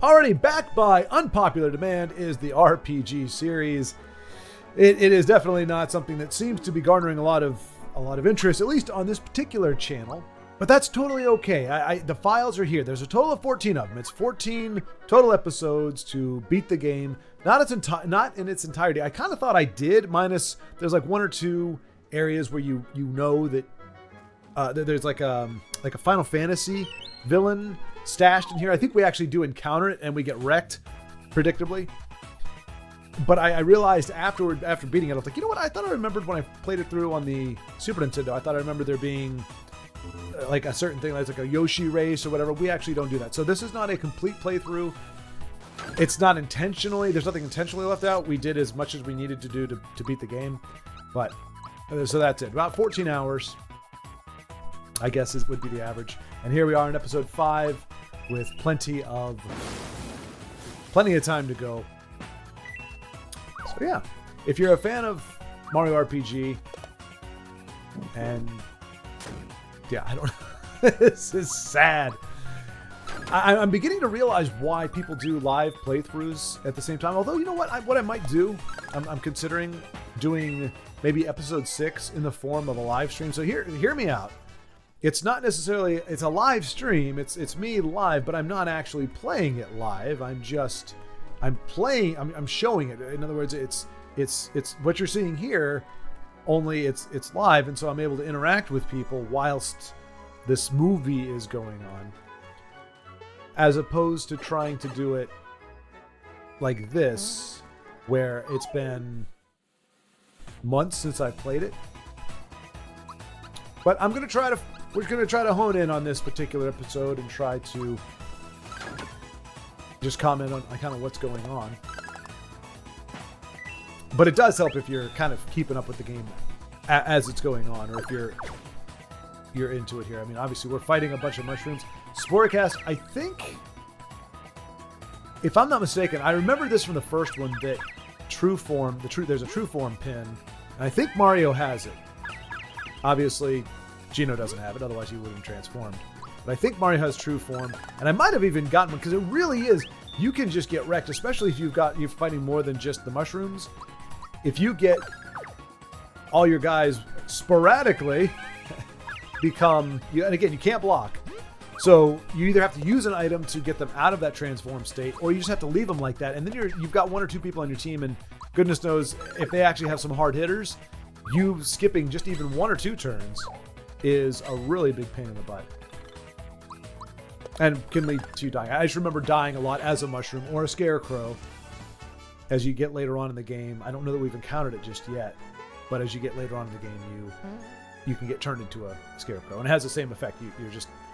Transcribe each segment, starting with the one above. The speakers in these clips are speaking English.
Already back by unpopular demand is the RPG series. It is definitely not something that seems to be garnering a lot of interest, at least on this particular channel. But that's totally okay. The files are here. There's a total of 14 of them. It's 14 total episodes to beat the game. Not in its entirety. I kind of thought I did, minus there's like one or two areas where you know that there's like a Final Fantasy villain stashed in here. I think we actually do encounter it and we get wrecked, predictably. But I realized after beating it, I was like, you know what? I thought I remembered when I played it through on the Super Nintendo. I thought I remembered there being like a certain thing, like a Yoshi race or whatever. We actually don't do that. So this is not a complete playthrough. It's not intentionally. There's nothing intentionally left out. We did as much as we needed to do to beat the game. But so that's it. About 14 hours, I guess, would be the average. And here we are in episode 5 with plenty of time to go. So yeah, if you're a fan of Mario RPG, and yeah, I don't know, this is sad. I'm beginning to realize why people do live playthroughs at the same time. Although, you know what? What I might do, I'm considering doing maybe episode 6 in the form of a live stream. So hear me out. It's not necessarily, it's a live stream. It's me live, but I'm not actually playing it live. I'm showing it. In other words, it's what you're seeing here, only it's live, and so I'm able to interact with people whilst this movie is going on, as opposed to trying to do it like this, where it's been months since I played it. But we're going to try to hone in on this particular episode and try to just comment on kind of what's going on. But it does help if you're kind of keeping up with the game as it's going on, or if you're into it here. I mean, obviously we're fighting a bunch of mushrooms. Sporecast, I think, if I'm not mistaken, I remember this from the first one, that there's a true form pin, and I think Mario has it. Obviously, Geno doesn't have it, otherwise he wouldn't have transformed. But I think Mario has true form, and I might have even gotten one, because it really is, you can just get wrecked, especially if you're fighting more than just the mushrooms. If you get all your guys sporadically and again, you can't block. So you either have to use an item to get them out of that transform state, or you just have to leave them like that. And then you've got one or two people on your team, and goodness knows if they actually have some hard hitters, you skipping just even 1 or 2 turns is a really big pain in the butt. And can lead to you dying. I just remember dying a lot as a mushroom or a scarecrow as you get later on in the game. I don't know that we've encountered it just yet, but as you get later on in the game, you can get turned into a scarecrow, and it has the same effect.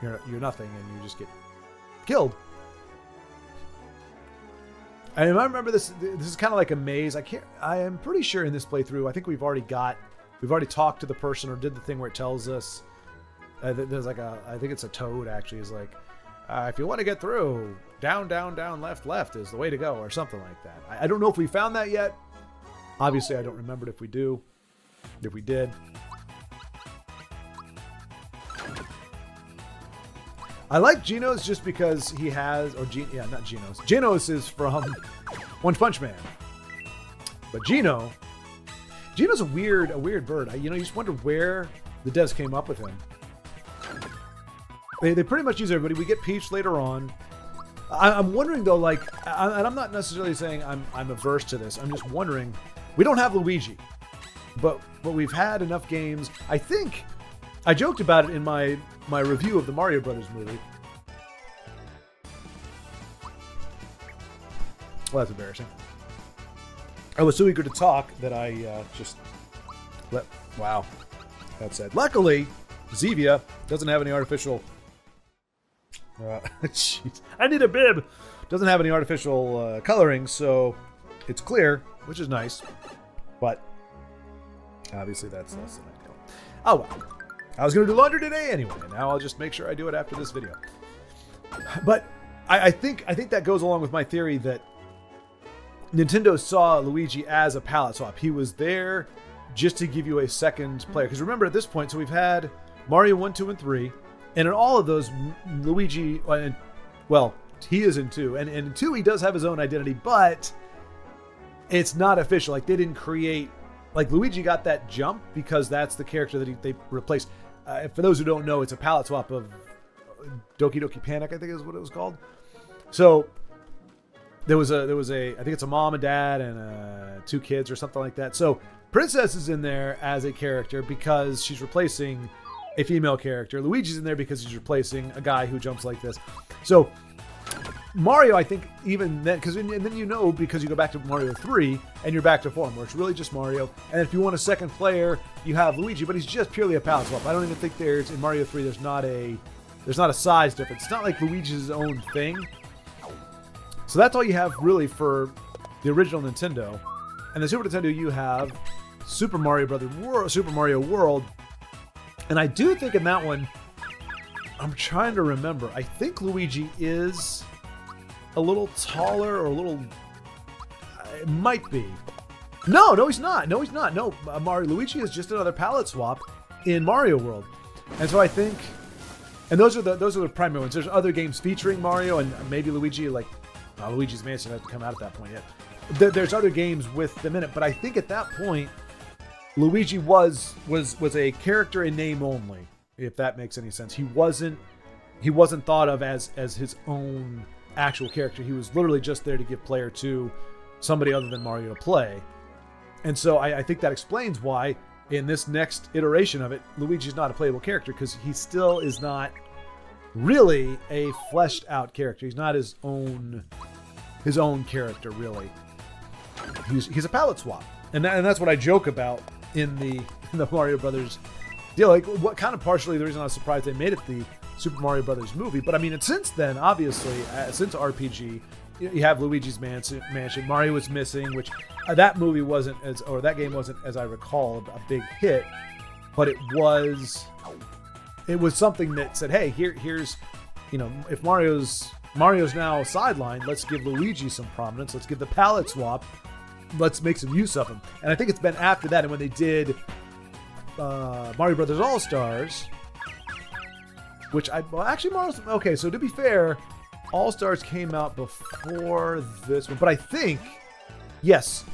You're nothing, and you just get killed. And I remember this is kind of like a maze. I am pretty sure in this playthrough, I think we've already talked to the person, or did the thing where it tells us there's like I think it's a toad actually, is like, if you want to get through, down, left is the way to go, or something like that. I don't know if we found that yet. Obviously, I don't remember if we did. I like Geno's just because he has, not Geno's. Geno's is from One Punch Man. But Geno's a weird bird. You just wonder where the devs came up with him. They pretty much use everybody. We get Peach later on. I'm wondering though, and I'm not necessarily saying I'm averse to this. I'm just wondering. We don't have Luigi, but we've had enough games. I think I joked about it in my review of the Mario Brothers movie. Well, that's embarrassing. I was so eager to talk that I just let. Wow, that said. Luckily, Zevia doesn't have any artificial. Jeez, I need a bib. Doesn't have any artificial coloring, so it's clear, which is nice. But obviously, that's less than ideal. Oh well. I was going to do laundry today anyway. Now I'll just make sure I do it after this video. But I think that goes along with my theory that Nintendo saw Luigi as a palette swap. He was there just to give you a second player. Because remember, at this point, so we've had Mario 1, 2, and 3. And in all of those, Luigi, well, he is in 2. And in 2, he does have his own identity, but it's not official. Like, they didn't create... Like, Luigi got that jump because that's the character that they replaced. For those who don't know, it's a palette swap of Doki Doki Panic, I think is what it was called. So there was a I think it's a mom and dad and 2 kids or something like that. So Princess is in there as a character because she's replacing a female character. Luigi's in there because he's replacing a guy who jumps like this. So Mario, I think, even then, because then because you go back to Mario 3 and you're back to form, where it's really just Mario. And if you want a second player, you have Luigi, but he's just purely a palette swap. I don't even think in Mario 3 there's not a size difference. It's not like Luigi's own thing. So that's all you have really for the original Nintendo. And the Super Nintendo, you have Super Mario World. And I do think in that one, I'm trying to remember. I think Luigi is a little taller or a little... It might be. No, he's not. No, Luigi is just another palette swap in Mario World. And so I think... And those are the primary ones. There's other games featuring Mario and maybe Luigi, like Luigi's Mansion hasn't come out at that point yet. There's other games with them in it, but I think at that point, Luigi was a character in name only, if that makes any sense. He wasn't thought of as his own actual character. He was literally just there to give player 2 somebody other than Mario to play. And so I think that explains why in this next iteration of it, Luigi's not a playable character, because he still is not really a fleshed out character. He's not his own character, really. He's a palette swap. And that's what I joke about in the Mario Brothers deal. Like, what kind of partially the reason I was surprised they made it the Super Mario Brothers movie. But I mean, and since then, obviously, since RPG, you have Luigi's Mansion. Mario was missing, which that movie wasn't that game wasn't, as I recall, a big hit. But it was something that said, hey, here's, if Mario's now sidelined, let's give Luigi some prominence. Let's give the palette swap. Let's make some use of him. And I think it's been after that, and when they did Mario Brothers All-Stars, okay, so to be fair, All-Stars came out before this one, but I think, yes.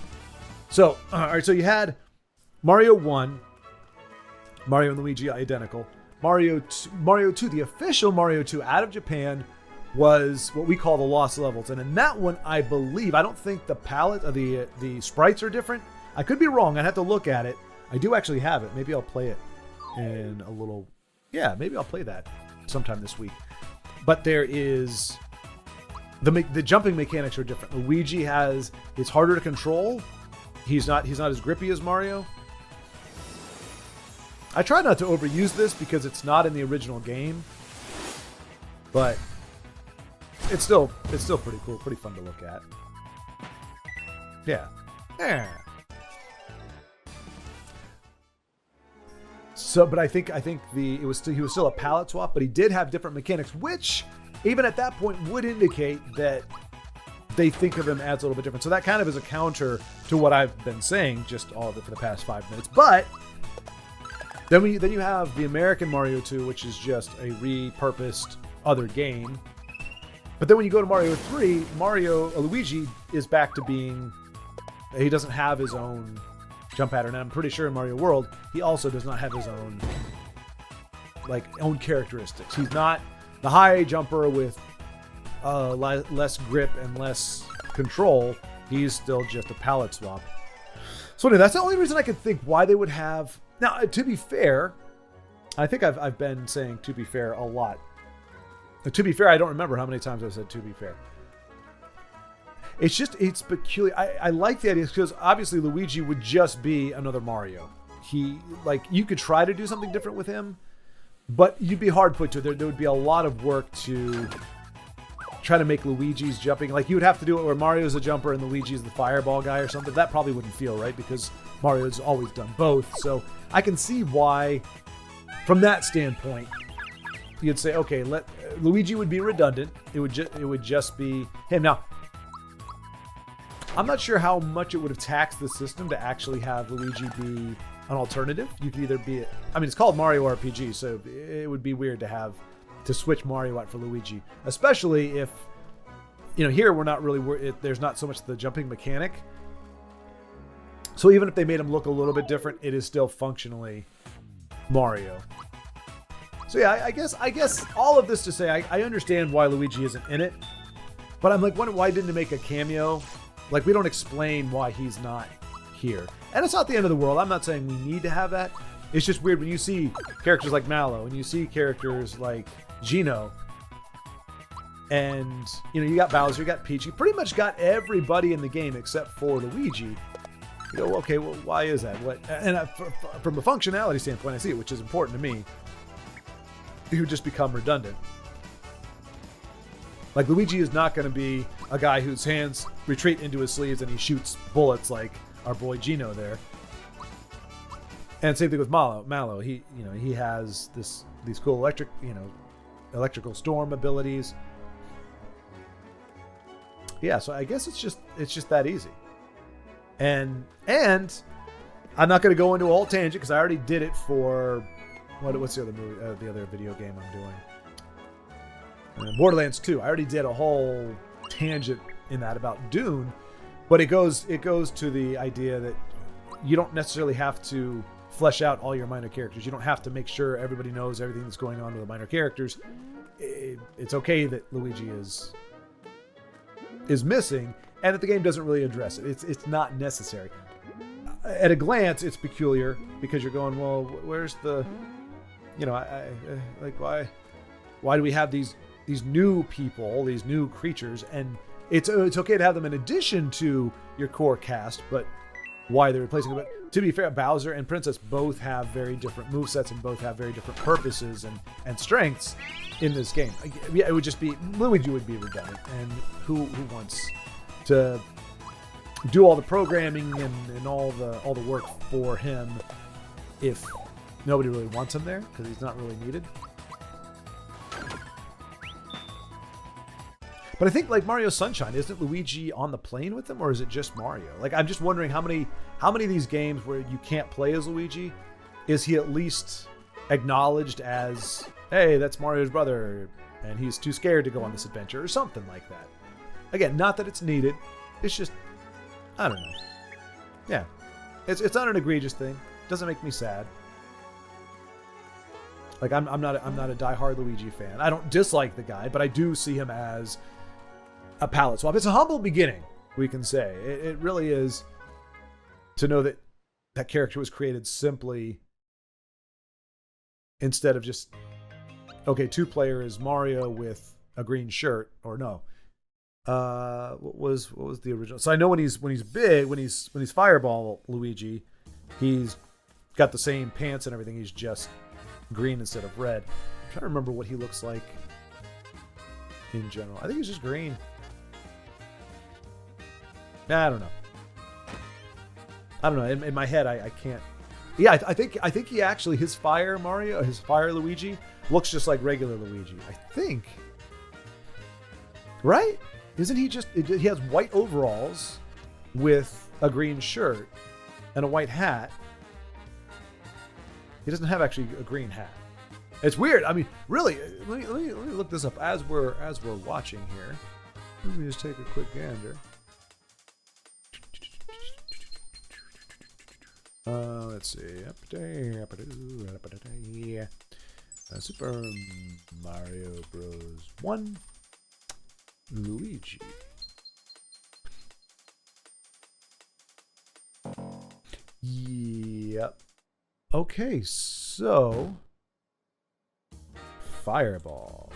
So, all right, so you had Mario 1, Mario and Luigi identical. Mario 2, the official Mario 2 out of Japan, was what we call the Lost Levels. And in that one, I believe, I don't think the palette of the sprites are different. I could be wrong. I'd have to look at it. I do actually have it. Maybe I'll play it in a little... Yeah, maybe I'll play that sometime this week. But there is... The jumping mechanics are different. Luigi it's harder to control. He's not as grippy as Mario. I try not to overuse this because it's not in the original game. But it's still pretty cool, pretty fun to look at. Yeah. So, but I think he was still a palette swap, but he did have different mechanics, which even at that point would indicate that they think of him as a little bit different. So that kind of is a counter to what I've been saying just all of it for the past 5 minutes. But then you have the American Mario 2, which is just a repurposed other game. But then when you go to Mario 3, Luigi is back to being... He doesn't have his own jump pattern. And I'm pretty sure in Mario World, he also does not have his own characteristics. He's not the high jumper with less grip and less control. He's still just a palette swap. So anyway, that's the only reason I could think why they would have... Now, to be fair, I think I've been saying to be fair a lot. To be fair, I don't remember how many times I've said to be fair. It's peculiar. I like the idea because obviously Luigi would just be another Mario. You could try to do something different with him, but you'd be hard put to it. There would be a lot of work to try to make Luigi's jumping. Like, you would have to do it where Mario's a jumper and Luigi's the fireball guy or something. That probably wouldn't feel right because Mario's always done both. So I can see why, from that standpoint, you'd say, okay, Luigi would be redundant. It would just be him. Now, I'm not sure how much it would have taxed the system to actually have Luigi be an alternative. You could either be... I mean, it's called Mario RPG, so it would be weird to switch Mario out for Luigi. Especially if here we're not really, there's not so much the jumping mechanic. So even if they made him look a little bit different, it is still functionally Mario. So yeah, I guess all of this to say, I understand why Luigi isn't in it, but I'm like, why didn't they make a cameo? Like, we don't explain why he's not here. And it's not the end of the world. I'm not saying we need to have that. It's just weird when you see characters like Mallow and you see characters like Gino, and you got Bowser, you got Peach, you pretty much got everybody in the game except for Luigi. You go, okay, well, why is that? What? And from a functionality standpoint, I see it, which is important to me. You would just become redundant. Like, Luigi is not going to be a guy whose hands retreat into his sleeves and he shoots bullets like our boy Gino there. And same thing with Mallow. He has these cool electrical storm abilities. Yeah, so I guess it's just that easy. And I'm not going to go into a whole tangent because I already did it for what's the other movie, the other video game I'm doing? Borderlands 2. I already did a whole tangent in that about Dune, but it goes to the idea that you don't necessarily have to flesh out all your minor characters. You don't have to make sure everybody knows everything that's going on with the minor characters. It's okay that Luigi is missing, and that the game doesn't really address it. It's not necessary. At a glance, it's peculiar because you're going, well, where's the, like, why do we have these new people, these new creatures, and it's okay to have them in addition to your core cast, but why they're replacing them. But to be fair, Bowser and Princess both have very different movesets and both have very different purposes and strengths in this game. Yeah, it would just be, Luigi would be redundant, and who wants to do all the programming and all the work for him if nobody really wants him there because he's not really needed. But I think, like Mario Sunshine, isn't Luigi on the plane with them, or is it just Mario? Like, I'm just wondering how many of these games where you can't play as Luigi, is he at least acknowledged as, hey, that's Mario's brother, and he's too scared to go on this adventure, or something like that. Again, not that it's needed. It's just, I don't know. Yeah, it's not an egregious thing. It doesn't make me sad. Like, I'm not a diehard Luigi fan. I don't dislike the guy, but I do see him as a palette swap. It's a humble beginning, we can say. It really is, to know that that character was created simply, instead of just, okay, 2-player is Mario with a green shirt, or no. What was the original? So I know when he's big, when he's Fireball Luigi, he's got the same pants and everything. He's just green instead of red. I'm trying to remember what he looks like in general. I think he's just green. I don't know. In my head, I can't. Yeah, I think he actually, his Fire Luigi looks just like regular Luigi. I think. Right? Isn't he just? He has white overalls with a green shirt and a white hat. He doesn't have actually a green hat. It's weird. I mean, really, let me look this up as we're watching here. Let me just take a quick gander. Let's see. Super Mario Bros. 1 Luigi. Yep. Okay, so Fireball.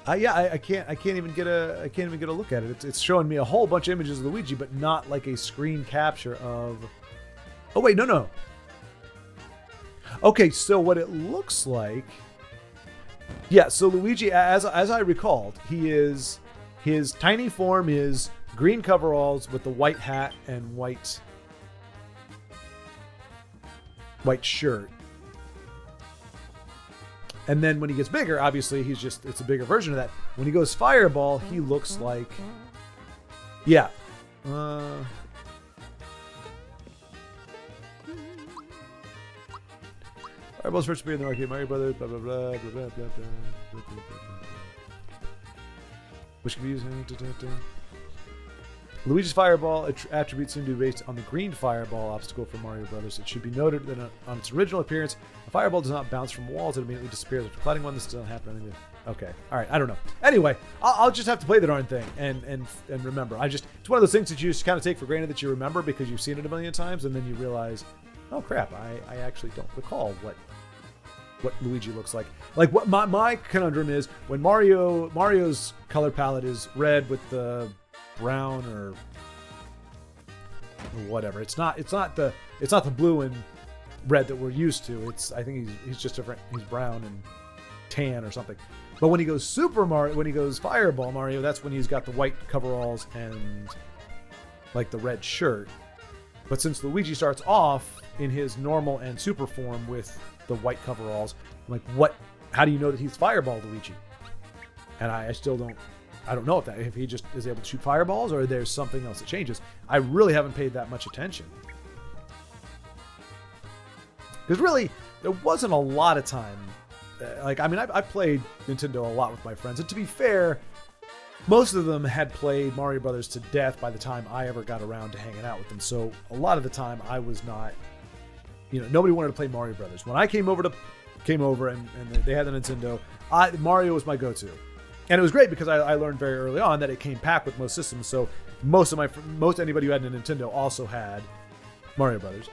I can't even get a look at it. It's showing me a whole bunch of images of Luigi, but not like a screen capture of. Oh wait, no. Okay, so what it looks like. Yeah, so Luigi, as I recalled, his tiny form is green coveralls with the white hat and white shirt. And then when he gets bigger, obviously it's a bigger version of that. When he goes Fireball, he looks like, yeah. Fireball's first appeared in the arcade Mario Brothers, blah, blah, blah, blah, blah, blah, blah, blah, blah, blah. Which can be used. Luigi's Fireball attributes seem to be based on the green Fireball obstacle from Mario Brothers. It should be noted that on its original appearance, a Fireball does not bounce from walls. It immediately disappears after colliding one. This doesn't happen. Okay. All right. I don't know. Anyway, I'll just have to play the darn thing and remember. It's one of those things that you just kind of take for granted that you remember because you've seen it a million times, and then you realize, oh crap, I actually don't recall what Luigi looks like. Like what my conundrum is when Mario's color palette is red with the brown or whatever. It's not the blue and red that we're used to. I think he's just different. He's brown and tan or something. But when he goes Fireball Mario, that's when he's got the white coveralls and like the red shirt. But since Luigi starts off in his normal and super form with the white coveralls, I'm like, how do you know that he's Fireball Luigi? And I still don't know if he just is able to shoot fireballs or there's something else that changes. I really haven't paid that much attention. Because really, there wasn't a lot of time. I played Nintendo a lot with my friends. And to be fair, most of them had played Mario Brothers to death by the time I ever got around to hanging out with them. So a lot of the time I was not, nobody wanted to play Mario Brothers. When I came over and they had the Nintendo, Mario was my go-to. And it was great because I learned very early on that it came packed with most systems. So most anybody who had a Nintendo also had Mario Brothers.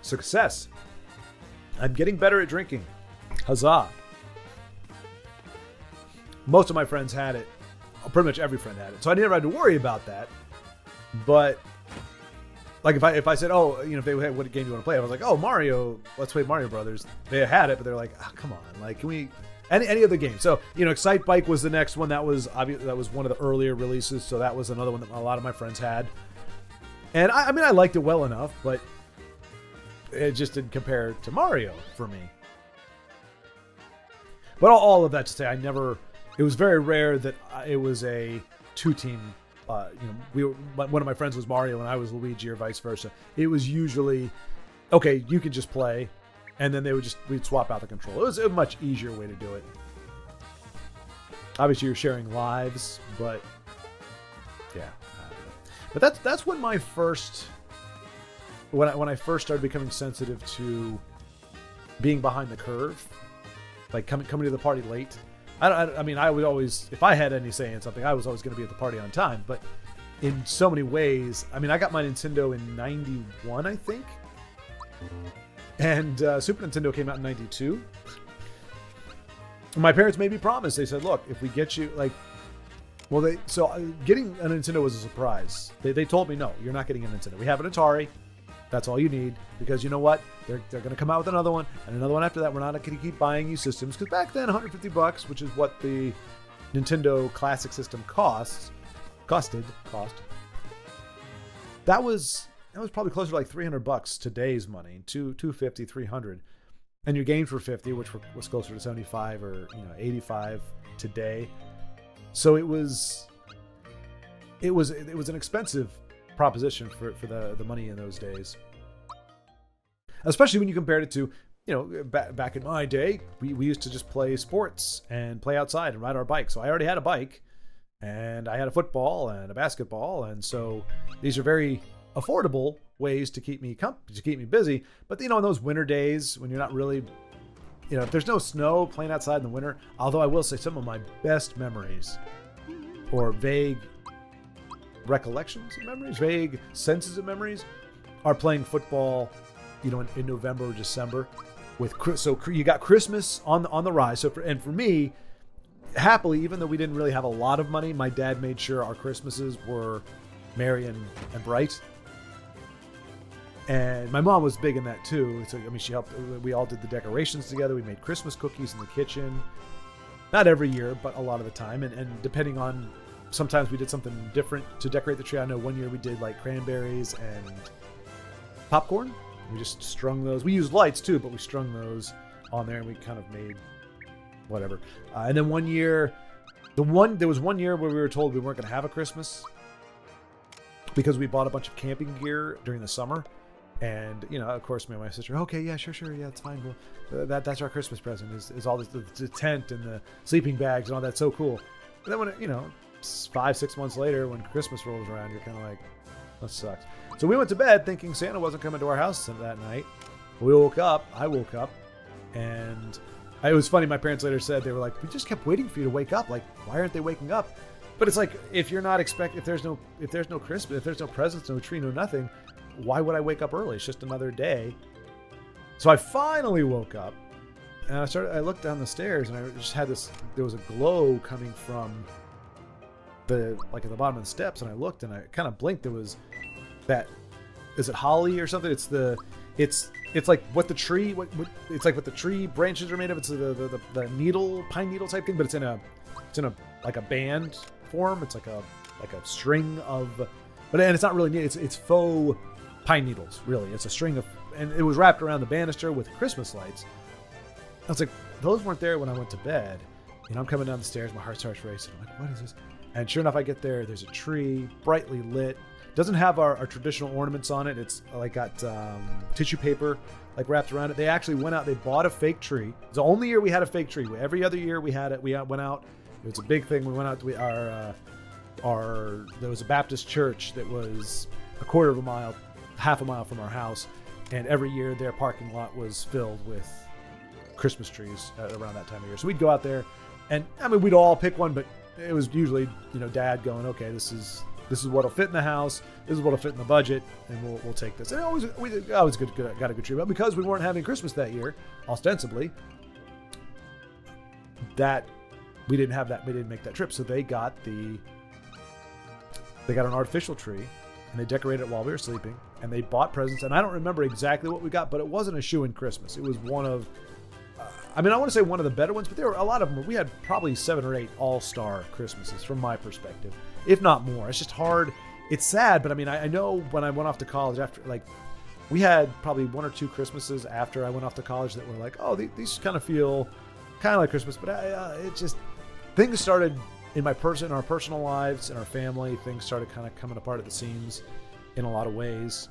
Success. I'm getting better at drinking. Huzzah. Most of my friends had it. Pretty much every friend had it. So I never had to worry about that. But like if I said, if they had what game do you want to play? I was like, Mario, let's play Mario Brothers. They had it, but they're like, come on, like, can we any other game? So, Excite Bike was the next one. That was one of the earlier releases, so that was another one that a lot of my friends had. And I liked it well enough, but it just didn't compare to Mario for me. But all of that to say, it was very rare that it was a two-team. One of my friends was Mario and I was Luigi, or vice versa. It was usually, okay, you could just play, and then we'd swap out the control. It was a much easier way to do it. Obviously, you're sharing lives, but yeah. But that's when I first started becoming sensitive to being behind the curve, like coming to the party late. I would always, if I had any say in something, I was always going to be at the party on time. But in so many ways, I got my Nintendo in 91, I think. And Super Nintendo came out in 92. And my parents made me promise. They said, look, if we get you, getting a Nintendo was a surprise. They told me, no, you're not getting a Nintendo. We have an Atari. That's all you need, because you know what? They're going to come out with another one and another one after that. We're not going to keep buying you systems, because back then $150, which is what the Nintendo Classic System costed. That was probably closer to like $300 today's money, $250, $300, and your games were $50, which was closer to $75 or $85 today. So it was an expensive proposition for the money in those days, especially when you compared it to back in my day, we used to just play sports and play outside and ride our bike. So I already had a bike, and I had a football and a basketball, and so these are very affordable ways to keep me busy. But in those winter days when you're not really, if there's no snow, playing outside in the winter. Although I will say some of my best memories, or vague recollections of memories, vague senses of memories, are playing football, in November or December. So you got Christmas on the rise. So for me, happily, even though we didn't really have a lot of money, my dad made sure our Christmases were merry and bright. And my mom was big in that too. So she helped. We all did the decorations together. We made Christmas cookies in the kitchen. Not every year, but a lot of the time. And depending on, sometimes we did something different to decorate the tree. I know one year we did like cranberries and popcorn. We just strung those. We used lights too, but we strung those on there, and we kind of made whatever. And then there was one year where we were told we weren't going to have a Christmas. because we bought a bunch of camping gear during the summer. And, you know, of course, me and my sister, okay, yeah, sure, yeah, it's fine. That's our Christmas present is all this, the tent and the sleeping bags and all that. So cool. And then when, 5-6 months later, when Christmas rolls around, you're kind of like, that sucks. So we went to bed thinking Santa wasn't coming to our house that night. I woke up, and it was funny. My parents later said, they were like, we just kept waiting for you to wake up. Like, why aren't they waking up? But it's like, if there's no Christmas, if there's no presents, no tree, no nothing, why would I wake up early? It's just another day. So I finally woke up, and I looked down the stairs, and I just had there was a glow coming from at the bottom of the steps, and I looked, and I kind of blinked. There was is it holly or something? It's like what the tree, it's like what the tree branches are made of. It's the needle, pine needle type thing, but it's in a like a band form. It's like a string of, and it's not really neat. It's faux pine needles, really. It's a string of, and it was wrapped around the banister with Christmas lights. I was like, those weren't there when I went to bed. I'm coming down the stairs, my heart starts racing. I'm like, what is this? And sure enough, I get there. There's a tree, brightly lit. Doesn't have our traditional ornaments on it. It's like got tissue paper like wrapped around it. They actually went out. They bought a fake tree. It's the only year we had a fake tree. Every other year we had it. We went out. It was a big thing. We went out. There was a Baptist church that was half a mile from our house, and every year their parking lot was filled with Christmas trees around that time of year. So we'd go out there, and we'd all pick one, but it was usually Dad going, okay, this is what'll fit in the house, this is what'll fit in the budget, and we'll take this. And we always got a good tree, but because we weren't having Christmas that year, ostensibly, that we didn't make that trip. So they got an artificial tree, and they decorated it while we were sleeping, and they bought presents. And I don't remember exactly what we got, but it wasn't a shoe-in Christmas. It was one of, I want to say one of the better ones, but there were a lot of them. We had probably 7 or 8 all-star Christmases from my perspective, if not more. It's just hard. It's sad, but I know when I went off to college after, we had probably 1 or 2 Christmases after I went off to college that were like, oh, these kind of feel kind of like Christmas, but it just, things started in our personal lives, in our family, things started kind of coming apart at the seams in a lot of ways.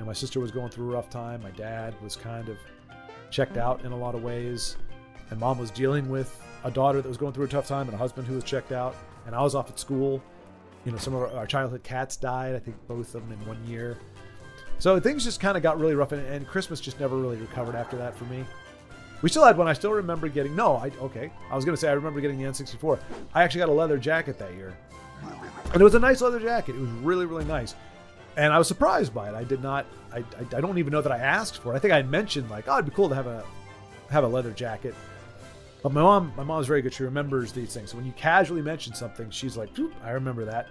My sister was going through a rough time. My dad was kind of checked out in a lot of ways, and Mom was dealing with a daughter that was going through a tough time and a husband who was checked out, and I was off at school. Some of our childhood cats died, I think both of them in 1 year. So things just kind of got really rough, and Christmas just never really recovered after that for me. We still had one. I still remember getting, I was going to say I remember getting the N64. I actually got a leather jacket that year. And it was a nice leather jacket. It was really, really nice. And I was surprised by it. I don't even know that I asked for it. I think I mentioned it'd be cool to have a leather jacket. But my mom's very good. She remembers these things. So when you casually mention something, she's like, I remember that.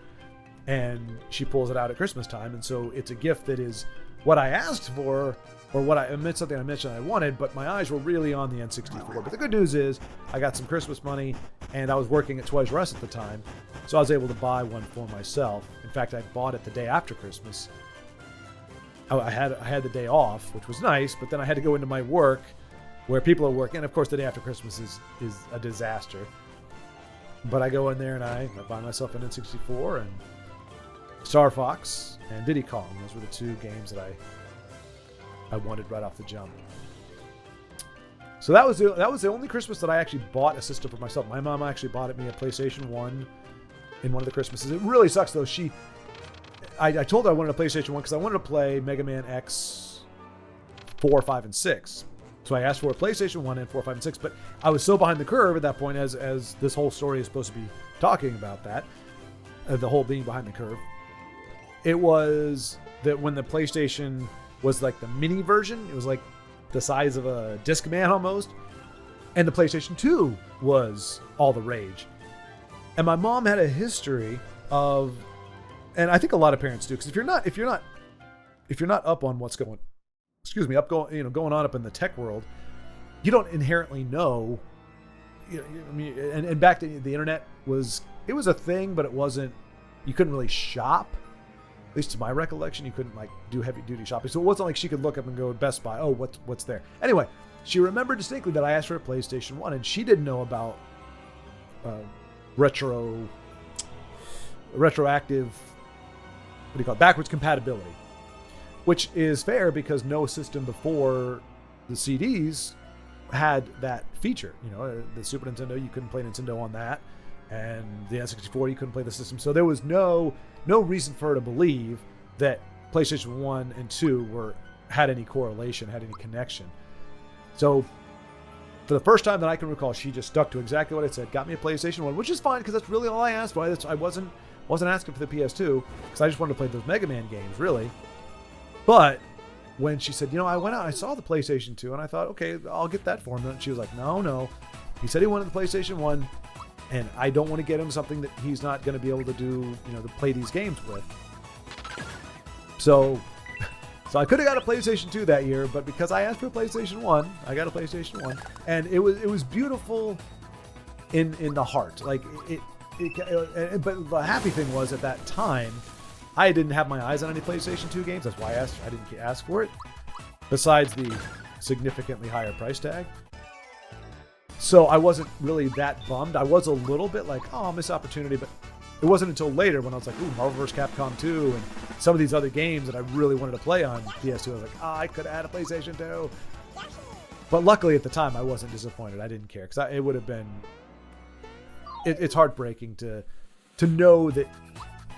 And she pulls it out at Christmas time. And so it's a gift that is what I asked for, or it's something I mentioned I wanted, but my eyes were really on the N64. But the good news is I got some Christmas money, and I was working at Toys R Us at the time, so I was able to buy one for myself. In fact, I bought it the day after Christmas. I had the day off, which was nice, but then I had to go into my work where people are working. And of course, the day after Christmas is a disaster. But I go in there and I buy myself an N64 and Star Fox and Diddy Kong. Those were the 2 games that I wanted right off the jump. So that was the only Christmas that I actually bought a system for myself. My mom actually bought me a PlayStation 1 in one of the Christmases. It really sucks though. I told her I wanted a PlayStation 1 because I wanted to play Mega Man X 4, 5, and 6. So I asked for a PlayStation 1 and 4, 5, and 6, but I was so behind the curve at that point, as this whole story is supposed to be talking about that, the whole being behind the curve. It was that when the PlayStation was like the mini version, it was like the size of a Discman almost, and the PlayStation 2 was all the rage. And my mom had a history of, and I think a lot of parents do, because if you're not up on what's going on up in the tech world, you don't inherently know. And back to the internet was a thing, but it wasn't. You couldn't really shop. At least to my recollection, you couldn't do heavy duty shopping. So it wasn't like she could look up and go to Best Buy. Oh, what's there? Anyway, she remembered distinctly that I asked for a PlayStation 1, and she didn't know about retroactive do you call it, backwards compatibility, which is fair because no system before the CDs had that feature. You know, the Super Nintendo, you couldn't play Nintendo on that, and the N64, you couldn't play the system. So there was no reason for her to believe that PlayStation 1 and 2 had any correlation, had any connection. So for the first time that I can recall, she just stuck to exactly what I said, got me a PlayStation 1, which is fine because that's really all I asked for. I wasn't asking for the PS2 because I just wanted to play those Mega Man games, really. But when she said, I went out, I saw the PlayStation 2, and I thought, okay, I'll get that for him. And she was like, no. He said he wanted the PlayStation 1, and I don't want to get him something that he's not going to be able to do, to play these games with. So I could have got a PlayStation 2 that year, but because I asked for a PlayStation 1, I got a PlayStation 1, and it was beautiful in the heart. Like but the happy thing was at that time, I didn't have my eyes on any PlayStation 2 games. That's why I didn't ask for it. Besides the significantly higher price tag. So I wasn't really that bummed. I was a little bit like, oh, I'll miss opportunity, but it wasn't until later when I was like, ooh, Marvel vs. Capcom 2 and some of these other games that I really wanted to play on PS2. I was like, I could have had a PlayStation 2. But luckily at the time, I wasn't disappointed. I didn't care because it would have been... It's heartbreaking to know that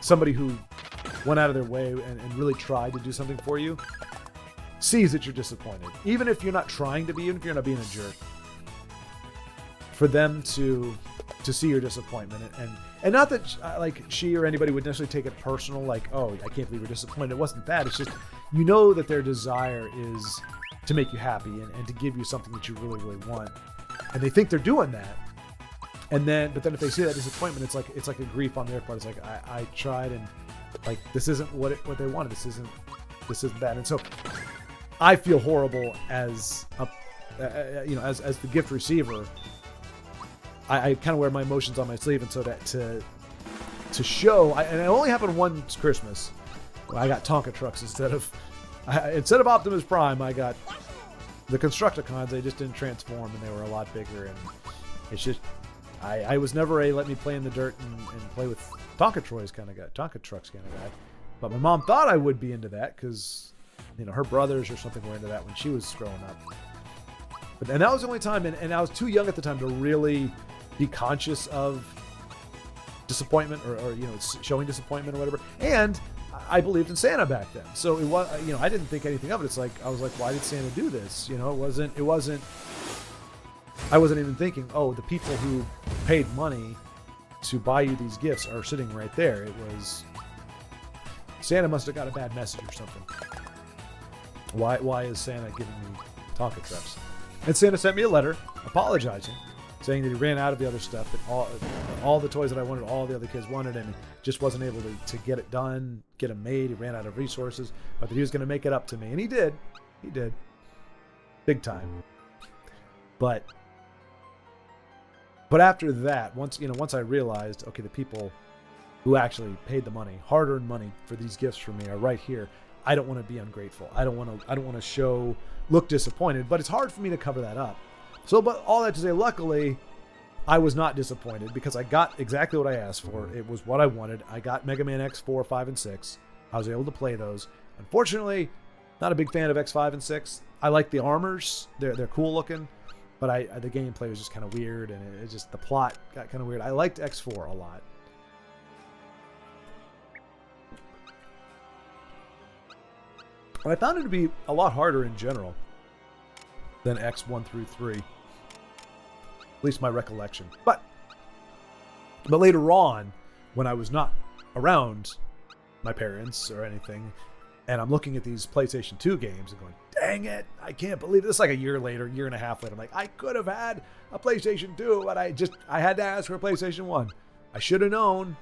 somebody who went out of their way and really tried to do something for you sees that you're disappointed. Even if you're not trying to be, even if you're not being a jerk. For them to see your disappointment and not that like she or anybody would necessarily take it personal, like, oh, I can't believe you're disappointed. It wasn't that. It's just, that their desire is to make you happy and to give you something that you really, really want. And they think they're doing that. But then if they see that disappointment, it's like a grief on their part. It's like, I tried and like, this isn't what they wanted. This isn't that. And so I feel horrible as as the gift receiver. I kind of wear my emotions on my sleeve, and so that to show, and it only happened one Christmas. I got Tonka trucks instead of Optimus Prime. I got the Constructicons. They just didn't transform, and they were a lot bigger. And it's just, I was never a let me play in the dirt and play with Tonka trucks kind of guy. But my mom thought I would be into that because her brothers or something were into that when she was growing up. And that was the only time, and I was too young at the time to really be conscious of disappointment or showing disappointment or whatever. And I believed in Santa back then, so it was I didn't think anything of it. It's like I was like, why did Santa do this? It wasn't. I wasn't even thinking, oh, the people who paid money to buy you these gifts are sitting right there. It was Santa must have got a bad message or something. Why is Santa giving me Tonka trucks? And Santa sent me a letter apologizing, saying that he ran out of the other stuff, that all the toys that I wanted, all the other kids wanted, and he just wasn't able to get it done, get them made. He ran out of resources, but that he was going to make it up to me. And he did. He did. Big time. But after that, once I realized, okay, the people who actually paid the money, hard-earned money for these gifts for me are right here. I don't want to be ungrateful. I don't want to look disappointed, but it's hard for me to cover that up. So, but all that to say, luckily, I was not disappointed because I got exactly what I asked for. It was what I wanted. I got Mega Man X4, 5, and 6. I was able to play those. Unfortunately, not a big fan of X5 and 6. I like the armors. They're cool looking, but the gameplay was just kind of weird, and it just, the plot got kind of weird. I liked X4 a lot. But I found it to be a lot harder in general than X1 through 3. At least my recollection. But later on, when I was not around my parents or anything, and I'm looking at these PlayStation 2 games and going, dang it, I can't believe this. Like a year later, year and a half later, I'm like, I could have had a PlayStation 2, but I had to ask for a PlayStation 1. I should have known.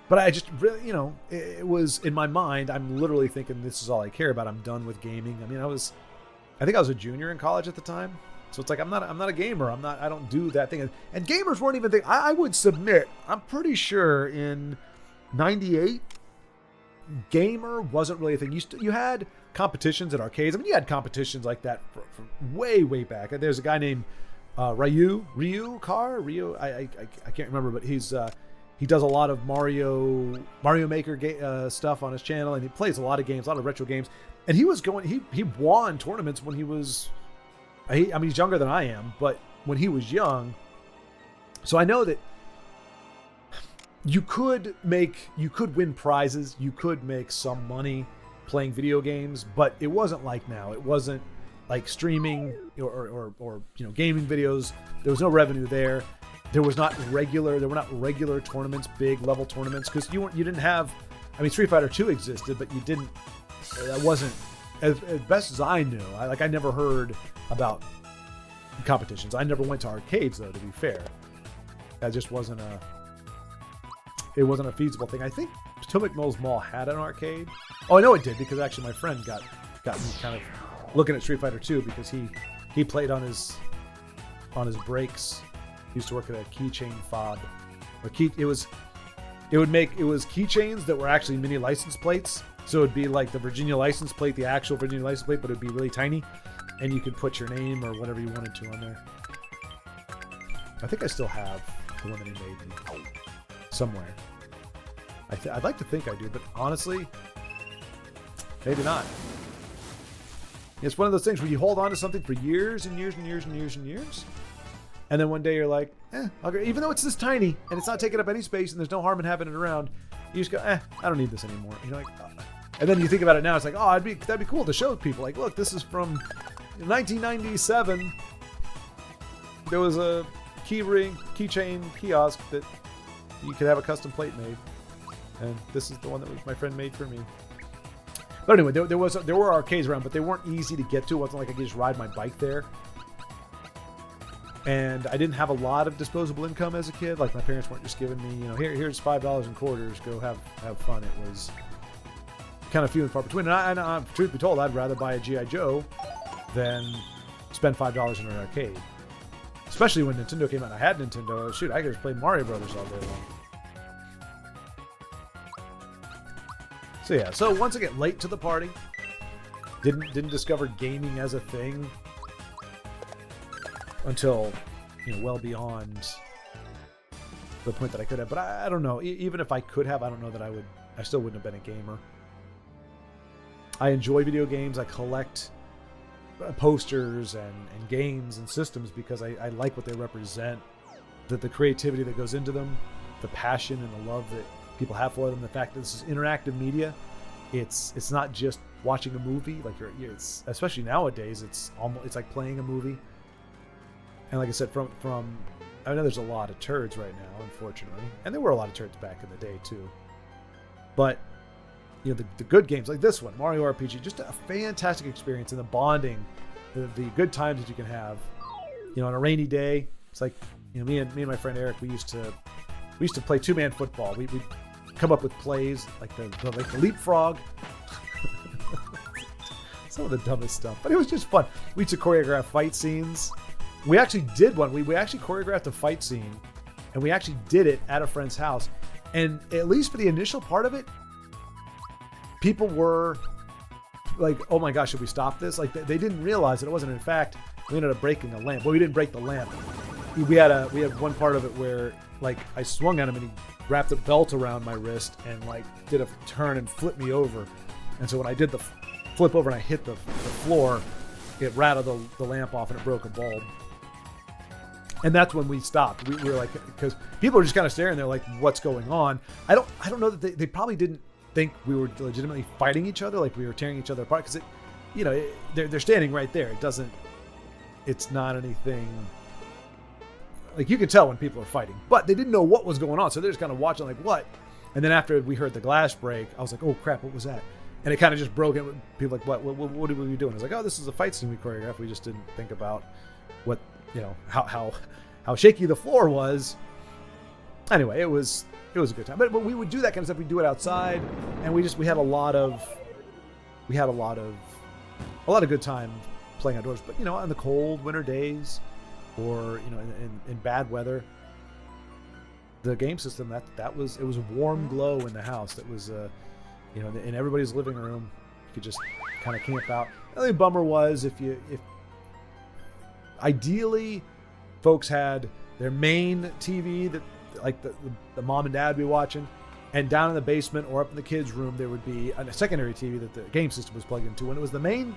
But I just really, it was in my mind, I'm literally thinking this is all I care about. I'm done with gaming. I mean, I think I was a junior in college at the time. So it's like, I'm not a gamer. I don't do that thing. And gamers weren't even I would submit, I'm pretty sure in 98, gamer wasn't really a thing. You had competitions at arcades. I mean, you had competitions like that from way, way back. There's a guy named Ryu, I can't remember, but he does a lot of Mario Maker stuff on his channel, and he plays a lot of games, a lot of retro games. And he won tournaments when he was, I mean, he's younger than I am, but when he was young. So I know that you could win prizes, you could make some money playing video games, but it wasn't like now. It wasn't like streaming or gaming videos. There was no revenue there. There were not regular tournaments, big level tournaments, because you didn't have. I mean, Street Fighter 2 existed, but you didn't. That wasn't as best as I knew. I never heard about competitions. I never went to arcades, though. To be fair, that just wasn't a feasible thing. I think Potomac Mills Mall had an arcade. Oh, I know it did, because actually my friend got me kind of looking at Street Fighter 2 because he played on his breaks. He used to work at a keychain fob. It was keychains that were actually mini license plates. So it would be like the Virginia license plate, the actual Virginia license plate, but it would be really tiny, and you could put your name or whatever you wanted to on there. I think I still have the one that he made me somewhere. I'd like to think I do, but honestly, maybe not. It's one of those things where you hold on to something for years and years and years and years and years, and then one day you're like, even though it's this tiny and it's not taking up any space and there's no harm in having it around, you just go, I don't need this anymore. You're like, and then you think about it now, it's like, that'd be cool to show people. Like, look, this is from 1997. There was a keychain kiosk that you could have a custom plate made, and this is the one that my friend made for me. But anyway, there were arcades around, but they weren't easy to get to. It wasn't like I could just ride my bike there. And I didn't have a lot of disposable income as a kid. Like, my parents weren't just giving me, here's $5 in quarters, go have fun. It was kind of few and far between. And truth be told, I'd rather buy a G.I. Joe than spend $5 in an arcade. Especially when Nintendo came out and I had Nintendo. Shoot, I could just play Mario Brothers all day long. So yeah, so once I get late to the party, didn't discover gaming as a thing until, well beyond the point that I could have. But I don't know. Even if I could have, I don't know that I still wouldn't have been a gamer. I enjoy video games. I collect posters and games and systems because I like what they represent, the creativity that goes into them, the passion and the love that people have for them, the fact that this is interactive media. It's not just watching a movie. Like, it's especially nowadays, it's like playing a movie. And like I said, from I know there's a lot of turds right now, unfortunately, and there were a lot of turds back in the day too. But the good games like this one, Mario RPG, just a fantastic experience, and the bonding, the good times that you can have. On a rainy day, it's like me and my friend Eric, we used to play two-man football. We'd come up with plays like the leapfrog. Some of the dumbest stuff, but it was just fun. We used to choreograph fight scenes. We actually did one. We actually choreographed a fight scene, and we actually did it at a friend's house. And at least for the initial part of it, people were like, "Oh my gosh, should we stop this?" Like, they didn't realize that it wasn't. In fact, we ended up breaking a lamp. Well, we didn't break the lamp. We had one part of it where, like, I swung at him and he wrapped a belt around my wrist and like did a turn and flipped me over. And so when I did the flip over and I hit the floor, it rattled the lamp off and it broke a bulb. And that's when we stopped. We were like, because people were just kind of staring there like, what's going on? I don't know that they probably didn't think we were legitimately fighting each other, like we were tearing each other apart, because they're standing right there. It's not anything. Like, you can tell when people are fighting, but they didn't know what was going on, so they're just kind of watching like, what? And then after we heard the glass break, I was like, oh crap, what was that? And it kind of just broke it. People like, what did we do? And I was like, oh, this is a fight scene we choreographed. We just didn't think about what, how shaky the floor was. Anyway, it was a good time. But we would do that kind of stuff. We'd do it outside, and we had a lot of good time playing outdoors. But on the cold winter days, or in bad weather, the game system it was a warm glow in the house. That was in everybody's living room. You could just kind of camp out. The only bummer was if ideally folks had their main TV that like the mom and dad would be watching, and down in the basement or up in the kids' room there would be a secondary TV that the game system was plugged into. When it was the main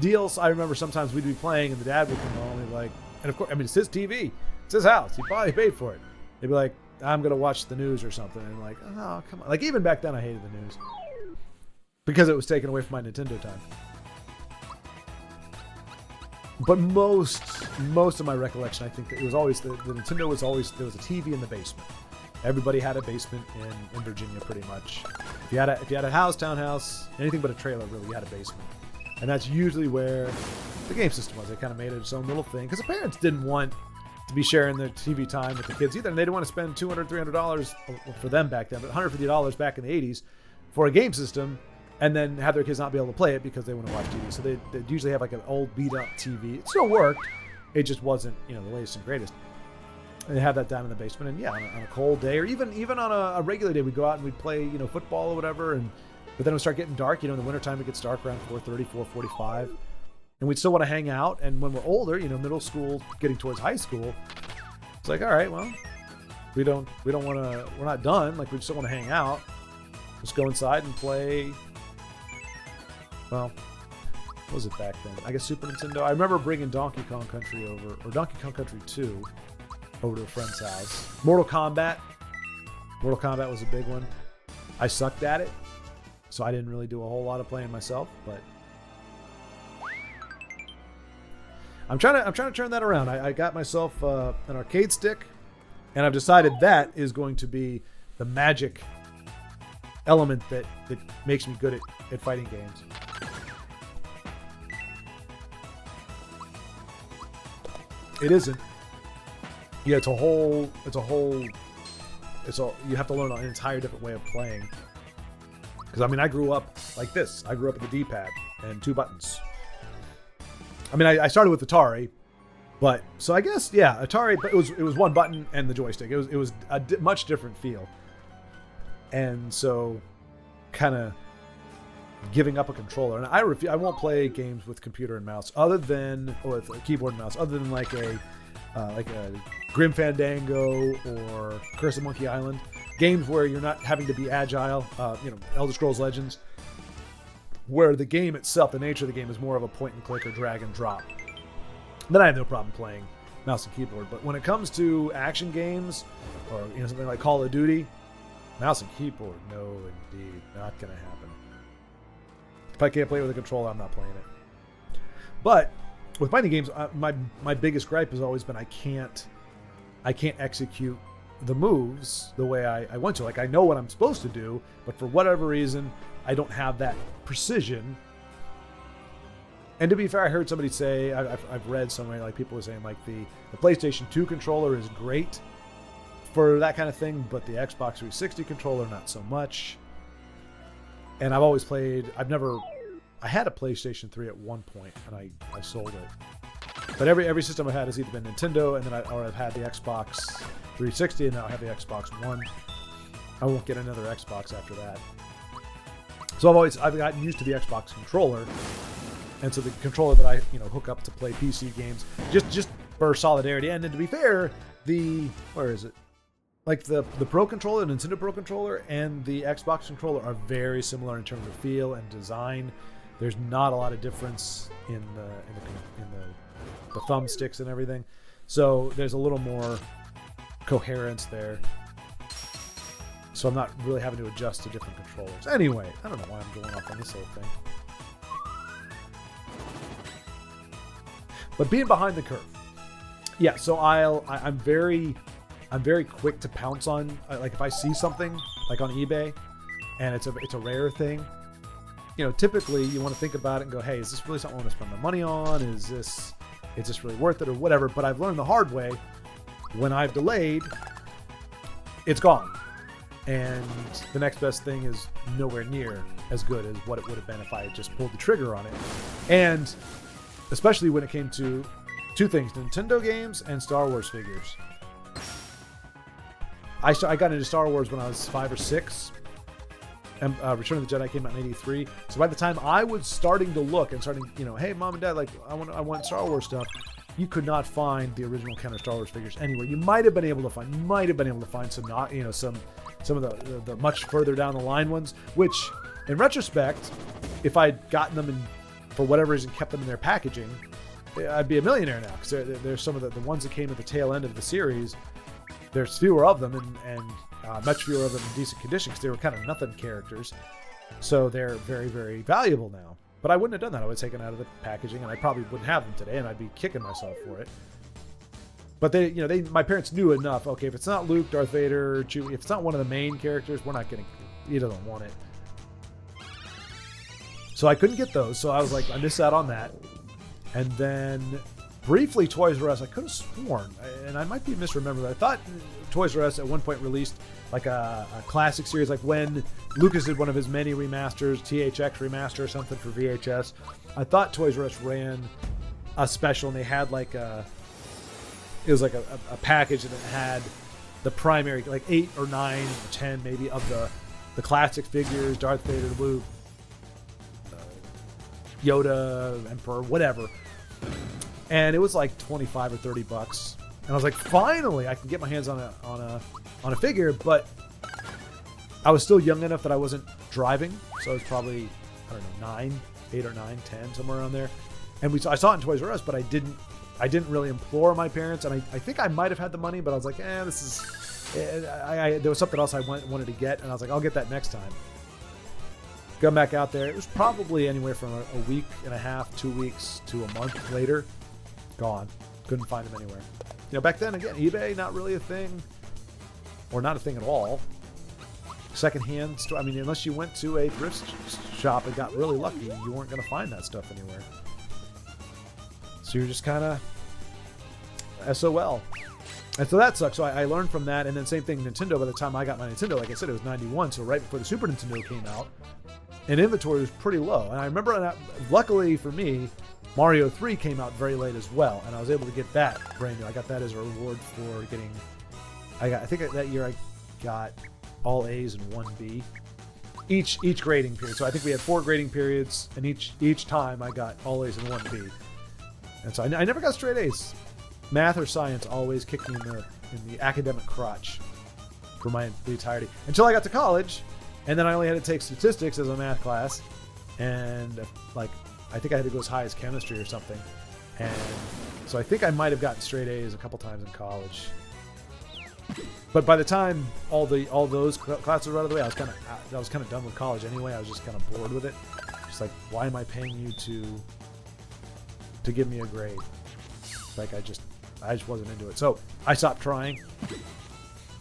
deals, I remember sometimes we'd be playing and the dad would come home and be like, and of course, I mean, it's his TV, it's his house, he probably paid for it. They'd be like, I'm gonna watch the news or something, and like, oh come on. Like even back then I hated the news because it was taken away from my Nintendo time. But most of my recollection, I think that it was always the Nintendo was always, there was a TV in the basement. Everybody had a basement in Virginia pretty much. If you had a house, townhouse, anything but a trailer, really, you had a basement. And that's usually where the game system was. They kind of made it its own little thing because the parents didn't want to be sharing their TV time with the kids either, and they didn't want to spend $200, $300 for them back then, but $150 back in the 80s for a game system, and then have their kids not be able to play it because they want to watch TV. So they'd usually have like an old beat-up TV. It still worked. It just wasn't, the latest and greatest. And they have that down in the basement. And yeah, on a cold day, or even on a regular day, we'd go out and we'd play, football or whatever. But then it would start getting dark. In the wintertime, it gets dark around 4:30, 4:45. And we'd still want to hang out. And when we're older, middle school, getting towards high school, it's like, all right, well, we don't want to, we're not done. Like, we still want to hang out. Just go inside and play. Well, what was it back then? I guess Super Nintendo. I remember bringing Donkey Kong Country over, or Donkey Kong Country 2, over to a friend's house. Mortal Kombat was a big one. I sucked at it, so I didn't really do a whole lot of playing myself, but I'm trying to turn that around. I got myself an arcade stick, and I've decided that is going to be the magic element that makes me good at fighting games. It isn't. Yeah, you have to learn an entire different way of playing. Because, I grew up like this. I grew up with a D-pad and 2 buttons. I started with Atari, but, so I guess, yeah, Atari, but it was 1 button and the joystick. It was a much different feel. And so, kind of giving up a controller. And I won't play games with computer and mouse with a keyboard and mouse, other than like a Grim Fandango or Curse of Monkey Island. Games where you're not having to be agile, Elder Scrolls Legends, where the game itself, the nature of the game is more of a point and click or drag and drop. Then I have no problem playing mouse and keyboard. But when it comes to action games or something like Call of Duty, mouse and keyboard, no indeed, not gonna happen. If I can't play it with a controller, I'm not playing it. But with fighting games, my biggest gripe has always been I can't execute the moves the way I want to. Like, I know what I'm supposed to do, but for whatever reason, I don't have that precision. And to be fair, I heard somebody say, I've read somewhere, like people were saying, like the PlayStation 2 controller is great for that kind of thing, but the Xbox 360 controller, not so much. And I've always played, I had a PlayStation 3 at one point, and I sold it. But every system I've had has either been Nintendo, and then I've had the Xbox 360, and now I have the Xbox One. I won't get another Xbox after that. So I've gotten used to the Xbox controller, and so the controller that I hook up to play PC games, just for solidarity. And then to be fair, where is it? Like the Pro controller, the Nintendo Pro controller, and the Xbox controller are very similar in terms of feel and design. There's not a lot of difference in the thumbsticks and everything, so there's a little more coherence there. So I'm not really having to adjust to different controllers. Anyway, I don't know why I'm going off on this whole thing. But being behind the curve, yeah. So I'm very quick to pounce on, like if I see something like on eBay, and it's a rare thing. Typically you want to think about it and go, hey, is this really something I want to spend my money on? Is this really worth it or whatever? But I've learned the hard way. When I've delayed, it's gone. And the next best thing is nowhere near as good as what it would have been if I had just pulled the trigger on it. And especially when it came to 2 things, Nintendo games and Star Wars figures. I got into Star Wars when I was 5 or 6. And Return of the Jedi came out in '83. So by the time I was starting to look and hey, Mom and Dad, like I want Star Wars stuff, you could not find the original Kenner Star Wars figures anywhere. You might have been able to find some not, some of the much further down the line ones, which in retrospect, if I'd gotten them and for whatever reason kept them in their packaging, I'd be a millionaire now, because there's some of the ones that came at the tail end of the series. There's fewer of them and much fewer of them in decent condition, because they were kind of nothing characters. So they're very, very valuable now. But I wouldn't have done that. I would have taken out of the packaging, and I probably wouldn't have them today, and I'd be kicking myself for it. But my parents knew enough. Okay, if it's not Luke, Darth Vader, Chewie, if it's not one of the main characters, we're not getting. He doesn't want it. So I couldn't get those. So I was like, I missed out on that. And then briefly, Toys R Us. I could have sworn, and I might be misremembering, I thought Toys R Us at one point released like a classic series, like when Lucas did one of his many remasters, THX remaster or something for VHS. I thought Toys R Us ran a special, and they had like it was like a package, and it had the primary, like 8 or 9 or 10 maybe of the classic figures, Darth Vader, Luke, Yoda, Emperor, whatever. And it was like $25 or $30. And I was like, finally, I can get my hands on a figure, but I was still young enough that I wasn't driving, so I was probably, I don't know, 8 or 9, 10, somewhere around there. And I saw it in Toys R Us, but I didn't really implore my parents, and I think I might have had the money, but I was like, this is, there was something else I wanted to get, and I was like, I'll get that next time. Come back out there. It was probably anywhere from a week and a half, 2 weeks to a month later. Gone. Couldn't find them anywhere. Back then, again, eBay, not really a thing. Or not a thing at all. Secondhand store. I mean, unless you went to a thrift shop and got really lucky, you weren't going to find that stuff anywhere. So you're just kind of SOL. And so that sucks. So I learned from that. And then same thing, Nintendo. By the time I got my Nintendo, like I said, it was 91. So right before the Super Nintendo came out. And inventory was pretty low. And I remember, luckily for me, Mario 3 came out very late as well. And I was able to get that brand new. I got that as a reward for getting... I think that year I got all A's and 1 B. Each grading period. So I think we had 4 grading periods. And each time I got all A's and 1 B. And so I never got straight A's. Math or science always kicked me in the academic crotch for the entirety. Until I got to college... And then I only had to take statistics as a math class. And I think I had to go as high as chemistry or something. And so I think I might have gotten straight A's a couple times in college. But by the time all those classes were out of the way, I was kind of done with college anyway. I was just kind of bored with it. Just like, why am I paying you to give me a grade? Like I just wasn't into it. So I stopped trying.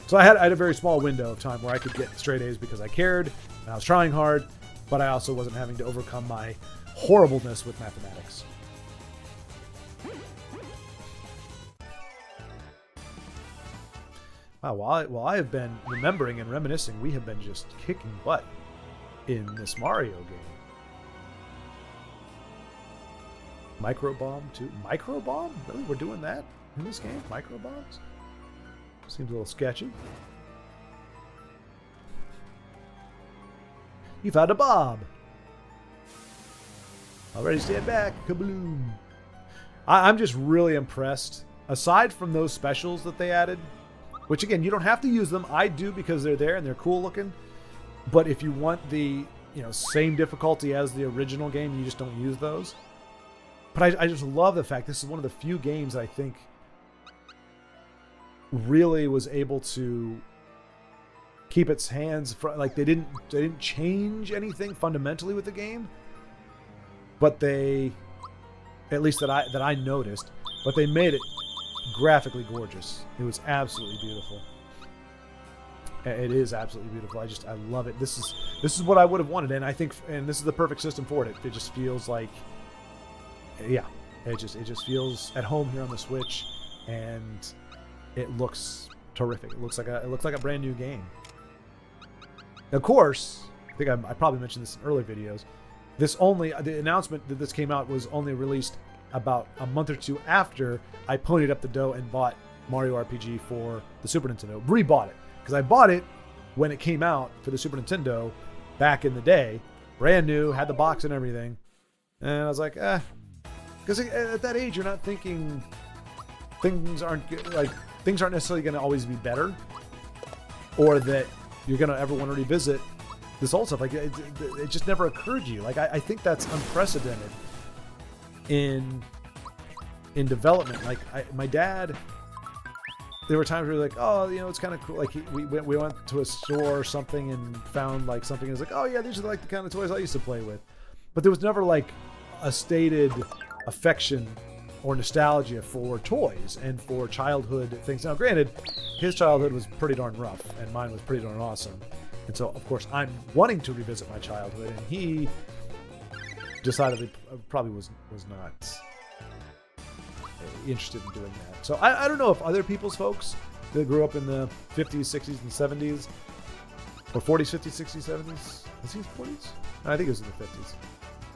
So I had a very small window of time where I could get straight A's because I cared and I was trying hard, but I also wasn't having to overcome my horribleness with mathematics. Wow, while I have been remembering and reminiscing, we have been just kicking butt in this Mario game. Micro bomb too. Micro bomb? Really? We're doing that in this game? Micro bombs? Seems a little sketchy. You found a bomb. Already stand back. Kabloom. I'm just really impressed. Aside from those specials that they added, which again, you don't have to use them. I do because they're there and they're cool looking. But if you want the same difficulty as the original game, you just don't use those. But I just love the fact this is one of the few games I think really was able to keep its hands like they didn't change anything fundamentally with the game, but they, at least that I noticed, but they made it graphically gorgeous. It was absolutely beautiful. It is absolutely beautiful. I love it. This is what I would have wanted, and I think, and this is the perfect system for it. It just feels like, yeah, it just feels at home here on the Switch, and it looks terrific. It looks like a brand new game. Of course, I think I probably mentioned this in earlier videos. The announcement that this came out was only released about a month or two after I ponied up the dough and bought Mario RPG for the Super Nintendo. Rebought it because I bought it when it came out for the Super Nintendo back in the day, brand new, had the box and everything, and I was like, because at that age you're not thinking things aren't things aren't necessarily going to always be better, or that you're going to ever want to revisit this old stuff. Like it just never occurred to you. Like I think that's unprecedented in development. Like my dad, there were times where we were like, oh, you know, it's kind of cool. Like we went to a store or something and found like something. And it was like, oh yeah, these are like the kind of toys I used to play with. But there was never like a stated affection or nostalgia for toys and for childhood things. Now, granted, his childhood was pretty darn rough and mine was pretty darn awesome. And so, of course, I'm wanting to revisit my childhood, and he decidedly probably was not interested in doing that. So I don't know if other people's folks that grew up in the 50s, 60s, and 70s, or 40s, 50s, 60s, 70s, was he 40s? I think it was in the 50s.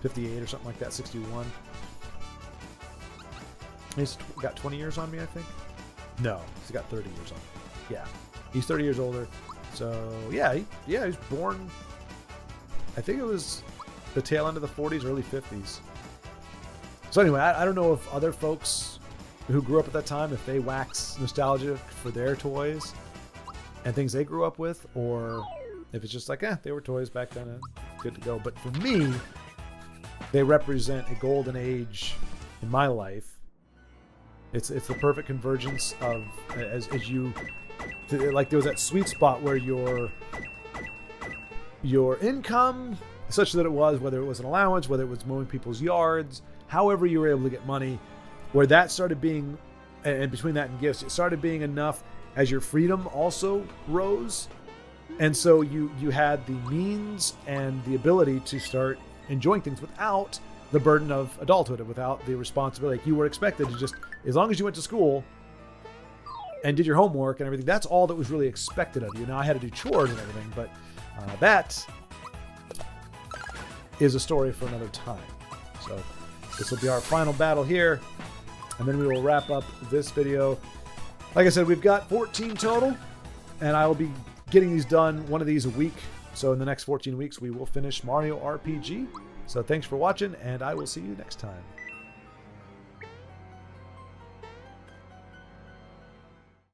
58 or something like that, 61. He's got 20 years on me, I think. No, he's got 30 years on me. Yeah, he's 30 years older. So yeah, he was born, I think it was the tail end of the 40s, early 50s. So anyway, I don't know if other folks who grew up at that time, if they wax nostalgia for their toys and things they grew up with, or if it's just like, they were toys back then and good to go. But for me, they represent a golden age in my life. It's the perfect convergence of as you like, there was that sweet spot where your income, such that it was, whether it was an allowance, whether it was mowing people's yards, however you were able to get money, where that started being, and between that and gifts, it started being enough as your freedom also rose. And so you had the means and the ability to start enjoying things without the burden of adulthood and without the responsibility. Like, you were expected to just, as long as you went to school and did your homework and everything, that's all that was really expected of you. Now, I had to do chores and everything, but that is a story for another time. So this will be our final battle here, and then we will wrap up this video. Like I said, we've got 14 total, and I will be getting these done, one of these a week. So in the next 14 weeks, we will finish Mario RPG. So thanks for watching, and I will see you next time.